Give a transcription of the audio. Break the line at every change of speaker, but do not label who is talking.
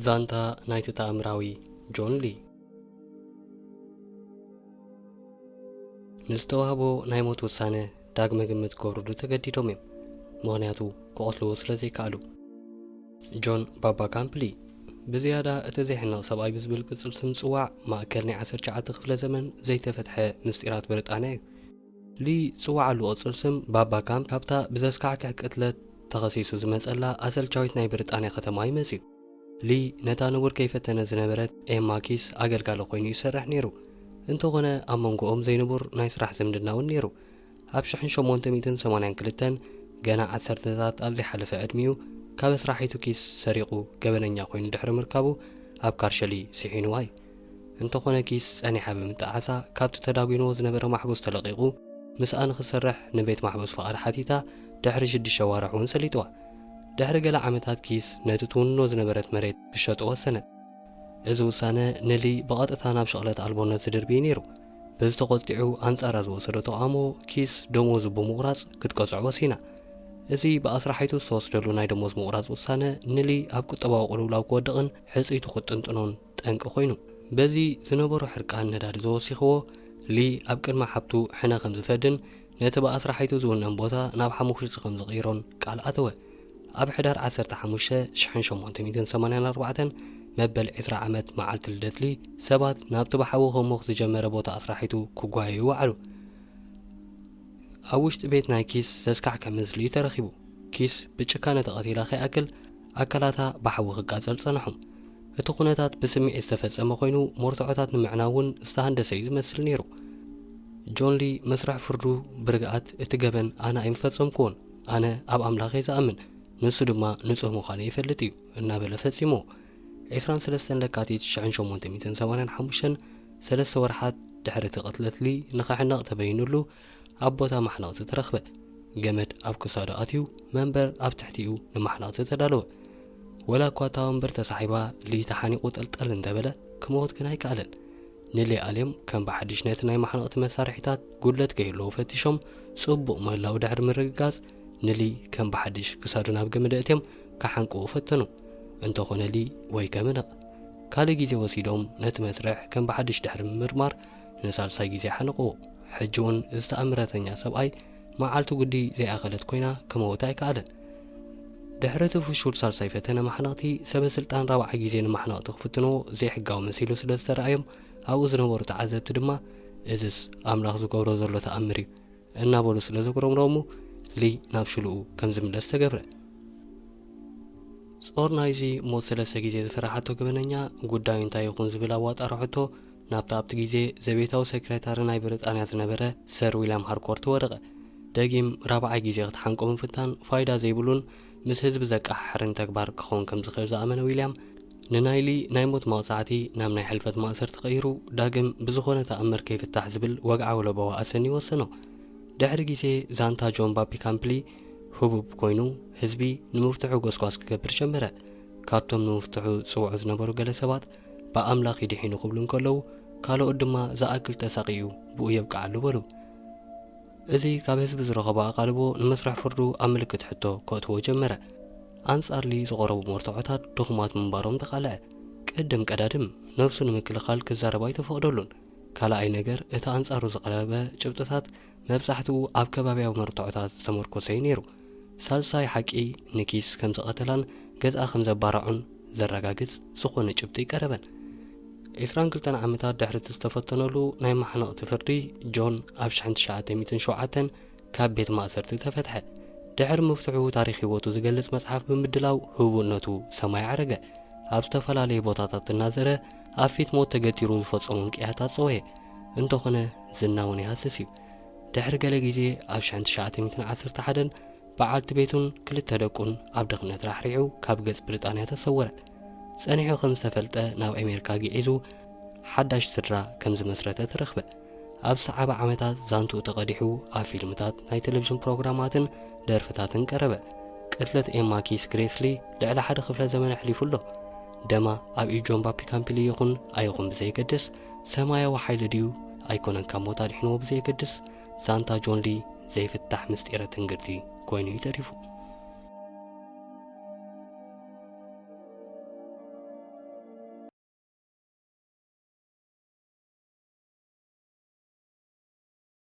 ዛንታ ናይቲ ተኣምራዊ ጆን ሊ ንዝተዋህቦ ናይ ሞት ውሳነ ዳግመ ግምት ክገብርሉ ተገዲዶም እዮም። ምኽንያቱ ክቐትልዎ ስለ ዘይከኣሉ። ጆን ባባ-ካምፕ ሊ ብዝያዳ እቲ ዘይሕነቕ ሰብኣይ ብዝብል ቅጽል ስም ዝጽዋዕ ማእከል ናይ 19 ክፍለ ዘመን ዘይተፈትሐ ምስጢራት ብርጣንያ እዩ። ሊ ዝጽውዓሉ ቅጽል ስም ባባ-ካምፕ ካብታ ብዘስካሕክሕ ቅትለት ተኸሲሱ ዝመጸላ ኣሰልቻዊት ናይ ብርጣንያ ከተማ ይመጽእ። ሊ ነታ ንቡር ከይፈተነት ዝነበረት ኤማኪስ ኣገልጋሊ ኮይኑ ይሰርሕ ነይሩ። እንተኾነ ኣብ መንጉኦም ዘይንቡር ናይ ስራሕ ዝምድና እውን ነይሩ። ኣብ 1882 ገና 10ታት ኣብ ዘይሓለፈ ዕድሚኡ ካብ ስራሒቱ ኪስ ሰሪቑ ገበነኛ ኮይኑ ድሕሪ ምርካቡ ኣብ ካርሸሊ ሲሒንዋ እዩ። እንተኾነ ኪስ ጸኒሓ ብምጥዓሳ ካብቲ ተዳጒንዎ ዝነበረ ማሕቡስ ተለቂቑ ምስኣ ንኽሰርሕ ንቤት ማሕቡስ ፍቓድ ሓቲታ ድሕሪ 6 ዋርሕ እውን ሰሊጥዋ። ድሕሪ ገለ ዓመታት ኪስ ነቲ ትውንኖ ዝነበረት መሬት ክሸጡ ወሰነት። እዚ ውሳነ ንሊ ብቐጥታ ናብ ሽቕለት ኣልቦነት ዝድርብይ ነይሩ። ብዝተቖጢዑ ኣንጻራ ዝወሰዶ ተቓሞ ኪስ ደሞዙ ብምቑራጽ ክትቀጽዖ ወሲና። እዚ ብኣስራሒቱ ዝተወስደሉ ናይ ደሞዝ ምቑራጽ ውሳነ ንሊ ኣብ ቁጠባዊ ቕልውላው ክወድቕን ሕጺቱ ኽጥንጥኖን ጠንቂ ኾይኑ በዚ ዝነበሩ ሕርቃን ነዳዲ ዝወሲኽዎ ሊ ኣብ ቅድሚ ሓብቱ ሕነ ከም ዝፈድን ነቲ ብኣስራሒቱ ዝውነን ቦታ ናብ 5 ከም ዝቕይሮን ቃል ኣተወ። ኣብ ሕዳር 15 1884 መበል 20 ዓመት መዓልቲ ልደት ሊ ሰባት ናብቲ ባሓዊ ኸሙኽ ዝጀመረ ቦታ ኣስራሒቱ ክጓየዩ ይወዓሉ። ኣብ ውሽጢ ቤት ናይ ኪስ ዝጽዋዕ ምስሊ ተረኺቡ። ኪስ ብጭካነ ተቐቲላ ኸይኣክል ኣካላታ ባሓዊ ክቃጸል ጸንሖም። እቲ ኩነታት ብስምዒት ዝተፈጸመ ኮይኑ ሞርትዖታት ንምዕናውን ዝተሃንደሰ እዩ ዝመስል ነይሩ። ጆን ሊ መስርሕ ፍርዱ ብርግኣት እቲ ገበን ኣነ ኣይምፈጸምክዎን፣ ኣነ ኣብ ኣምላኸ ዝኣምን፣ ንሱ ድማ ንጹህ ምዃነ ይፈልጥ እዩ እናበለ ፈጺሞ 23 ለካቲት 1885 3 ወርሓት ድሕሪ እቲ ቅትለት ሊ ንኽሕነቕ ተበይኑሉ ኣብ ቦታ ማሕነቕቲ ተረኽበ። ገመድ ኣብ ክሳዱ ኣትዩ መንበር ኣብ ትሕቲኡ ንማሕነቕቲ ተዳለወ። ወላ እኳ እታ ወንበር ተሳሒባ ሊ ተሓኒቑ ጠልጠል እንተበለ ክመወት ግን ኣይከኣለን። ንለኣልዮም ከም ብሓድሽ ነቲ ናይ ማሕነቕቲ መሳርሒታት ጉድለት ከይህለዎ ፈቲሾም ጽቡቕ ምህላው ድሕሪ ምርግጋጽ ንሊ ከም ብሓድሽ ክሳዱ ናብ ገመድ እትዮም ካሓንቅዎ ፈተኑ። እንተኾነ ሊ ወይ ከምነቕ ካልእ ግዜ ወሲዶም ነቲ መስርሕ ከም ብሓድሽ ድሕሪ ምርማር ንሳልሳይ ግዜ ሓነቕዎ። ሕጂ እውን ዝተኣምረተኛ ሰብኣይ መዓልቲ ጉዲ ዘይኣኸለት ኮይና ክመውት ኣይከኣለን። ድሕሪ እቲ ፍሹል ሳልሳይ ፈተነ ማሕነቕቲ ሰበስልጣን 4 ግዜ ንማሕነቕቲ ክፍትንዎ ዘይሕጋዊ መሲሉ ስለ ዝተረኣዮም ኣብኡ ዝነበሩ ተዓዘብቲ ድማ እዝስ ኣምላኽ ዝገብሮ ዘሎ ተኣምር እዩ እናበሉ ስለ ዘጉረምረሙ ሊ ናብ ሽልኡ ከም ዝምለስ ተገብረ። ጾር ናይዚ ሞት 3 ግዜ ዝፈራሓቶ ገበነኛ ጉዳዩ እንታይ ይኹን ዝብል ኣዋጣርሕቶ ናብቲ ኣብቲ ግዜ ዘቤታዊ ሴክሬታሪ ናይ ብርጣንያ ዝነበረ ሰር ዊልያም ሃርኮርት ወረቐ። ደጊም 4 ግዜ ክትሓንቆ ምፍታን ፋይዳ ዘይብሉን ምስ ህዝቢ ዘቃሕሕርን ተግባር ክኸውን ከም ዝኽእል ዝኣመነ ዊልያም ንናይ ሊ ናይ ሞት መቕጻዕቲ ናብ ናይ ሕልፈት ማእሰር ተቐይሩ ዳግም ብዝኾነ ተኣምር ከይፍታሕ ዝብል ወግዓዊ ለበዋ ኣሰኒ ወሰኖ። ድሕሪ ግዜ ዛንታ ጆን ባባ-ካምፕ ሊ ህቡብ ኮይኑ ህዝቢ ንምፍትሑ ጎስጓስ ክገብር ጀመረ። ካብቶም ንምፍትሑ ጽውዑ ዝነበሩ ገለ ሰባት ብኣምላኽ ይድሒኑ ክብሉ እንከለዉ ካልኦት ድማ ዝኣክል ተሳቒዩ ብኡ የብቅዓሉ በሉ። እዚ ካብ ህዝቢ ዝረኸቦ ኣቓልቦ ንመስርሕ ፍርዱ ኣብ ምልክት ሕቶ ከእትዎ ጀመረ። ኣንጻር ሊ ዝቐረቡ ሞርትዖታት ድኹማት ምንባሮም ተቓልዐ። ቅድም ቀዳድም ነብሱ ንምክልኻል ክዛረባ ኣይተፈቕደሉን። ካልኣይ ነገር እቲ ኣንጻሩ ዝቐረበ ጭብጥታት መብዛሕትኡ ኣብ ከባብያዊ መርትዖታት ዝተመርኮሰ እዩ ነይሩ። ሳልሳይ ሓቂ ንኪስ ከም ዝቐተላን ገዛ ከም ዘባርዑን ዘረጋግጽ ዝኾነ ጭብጢ ይቀረበን። 22 ዓመታት ድሕሪ እቲ ዝተፈተነሉ ናይ ማሕነቕቲ ፍርዲ ጆን ኣብ 1907 ካብ ቤት ማእሰርቲ ተፈትሐ። ድሕሪ ምፍትሑ ታሪክ ህይወቱ ዝገልጽ መጽሓፍ ብምድላው ህቡብነቱ ሰማይ ዓረገ። ኣብ ዝተፈላለየ ቦታታት እናዘረ ኣብ ፊት ሞት ተገቲሩ ዝፈጸሙ እንቅያታት ጸወየ። እንተኾነ ዝና እውን ይሃስስ እዩ። ድሕሪ ገለ ግዜ ኣብ 1911 በዓልቲ ቤቱን 2 ደቁን ኣብ ድኽነት ራሕሪዑ ካብ ገጽ ብርጣንያ ተሰወረ። ጸኒሑ ከም ዝተፈልጠ ናብ ኣሜሪካ ጊዒዙ ሓዳሽ ስድራ ከም ዝመስረተ ተረኽበ። ኣብ ሰዓበ ዓመታት ዛንቱኡ ተቐዲሑ ኣብ ፊልምታት ናይ ቴሌቪዥን ፕሮግራማትን ደርፍታትን ቀረበ። ቅትለት ኤማኪስ ግሬስሊ ልዕሊ 1 ክፍለ ዘመን ኣሕሊፉሎ። ደማ ኣብ ኢድ ጆን ባባ-ካምፕ ሊ ይኹን ኣይኹን ብዘይገድስ ሰማያዊ ሓይሊ ድዩ ኣይኮነን ካብ ሞት ኣድሒንዎ ብዘይገድስ ዛንታ ጆን ሊ ዘይፍታሕ ምስጢረ ትንግርቲ ኮይኑ ይተሪፉ።